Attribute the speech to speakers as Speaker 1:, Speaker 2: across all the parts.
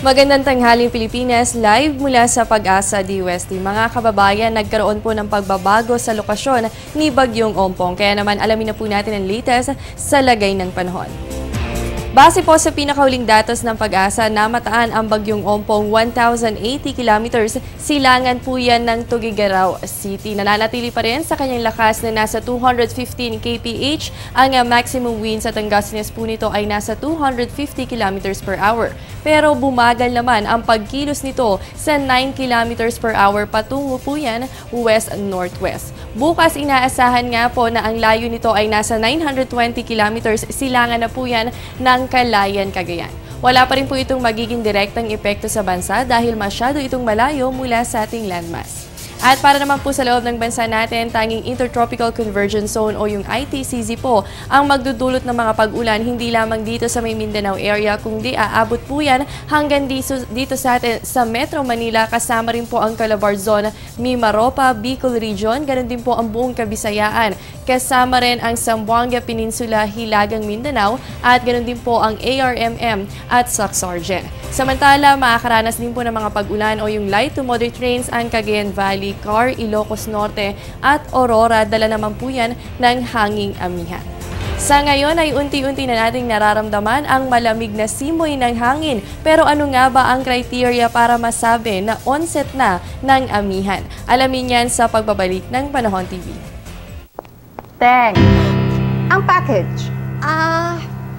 Speaker 1: Magandang tanghaling Pilipinas, live mula sa Pag-asa DOST. Mga kababayan, nagkaroon po ng pagbabago sa lokasyon ni Bagyong Ompong. Kaya naman alamin na po natin ang latest sa lagay ng panahon. Base po sa pinakahuling datos ng Pag-asa, namataan ang Bagyong Ompong 1,080 kilometers, silangan po yan ng Tuguegarao City. Nananatili pa rin sa kanyang lakas na nasa 215 kph. Ang maximum wind sa Pangasinan po nito ay nasa 250 kilometers per hour. Pero bumagal naman ang pagkilos nito sa 9 kilometers per hour patungo po yan west-northwest. Bukas inaasahan nga po na ang layo nito ay nasa 920 kilometers, silangan na po yan ng Calayan, Cagayan. Wala pa rin po itong magiging direktang epekto sa bansa dahil masyado itong malayo mula sa ating landmass. At para naman po sa loob ng bansa natin, tanging Intertropical Convergence Zone o yung ITCZ po ang magdudulot ng mga pag-ulan hindi lamang dito sa may Mindanao area, kundi aabot po yan hanggang dito sa atin sa Metro Manila, kasama rin po ang Calabarzon, Mimaropa, Bicol Region, ganoon din po ang buong Kabisayaan. Kasama rin ang Zamboanga Peninsula, Hilagang Mindanao at ganoon din po ang ARMM at Saxargen. Samantala, makakaranas din po ng mga pag-ulan o yung light to moderate rains ang Cagayan Valley, Car, Ilocos Norte at Aurora, dala naman po yan ng hanging amihan. Sa ngayon ay unti-unti na nating nararamdaman ang malamig na simoy ng hangin. Pero ano nga ba ang criteria para masabi na onset na ng amihan? Alamin yan sa pagbabalik ng Panahon TV.
Speaker 2: Teng, ang package.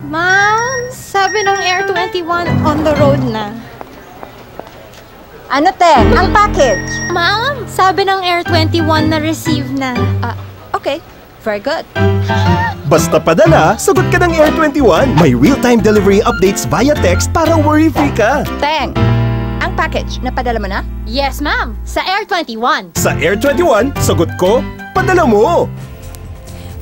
Speaker 3: Ma'am, sabi ng Air 21 on the road na.
Speaker 2: Ano, Teng? Ang package.
Speaker 3: Ma'am, sabi ng Air 21 na receive na.
Speaker 2: Okay. Very good.
Speaker 4: Basta padala, sagot ka ng Air 21. May real-time delivery updates via text para worry-free ka.
Speaker 2: Teng, ang package, napadala mo na?
Speaker 3: Yes, ma'am. Sa Air 21.
Speaker 4: Sa Air 21, sagot ko, padala mo.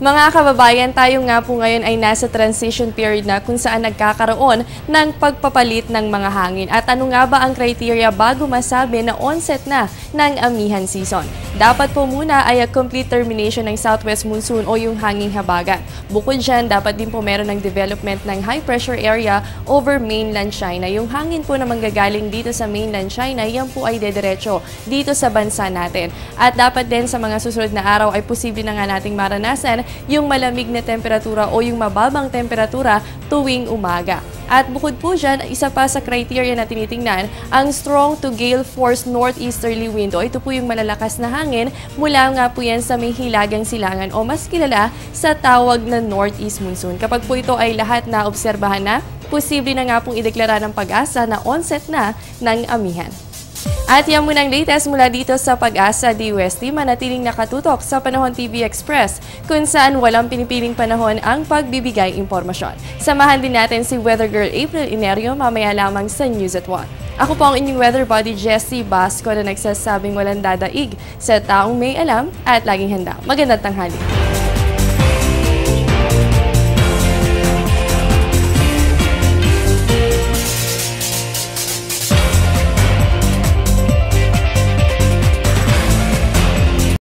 Speaker 1: Mga kababayan, tayo nga po ngayon ay nasa transition period na kung saan nagkakaroon ng pagpapalit ng mga hangin. At ano nga ba ang criteria bago masabi na onset na ng amihan season? Dapat po muna ay a complete termination ng southwest monsoon o yung hanging habagat. Bukod dyan, dapat din po meron ng development ng high pressure area over mainland China. Yung hangin po na manggagaling dito sa mainland China, yan po ay dediretso dito sa bansa natin. At dapat din sa mga susunod na araw ay posible na nga nating maranasan yung malamig na temperatura o yung mababang temperatura tuwing umaga. At bukod po dyan, isa pa sa criteria na tinitingnan, ang strong to gale force northeasterly wind o ito po yung malalakas na hangin mula nga po yan sa may hilagang silangan o mas kilala sa tawag na northeast monsoon. Kapag po ito ay lahat na obserbahan na, posible na nga pong ideklara ng Pag-asa na onset na ng amihan. At yan muna ang latest mula dito sa Pag-asa DOST. Manatiling nakatutok sa Panahon TV Express kung saan walang pinipiling panahon ang pagbibigay impormasyon. Samahan din natin si Weather Girl April Inerio mamaya lamang sa News at 1. Ako po ang inyong weather body Jessie Basco na nagsasabing walang dadaig sa taong may alam at laging handa. Magandang tanghali.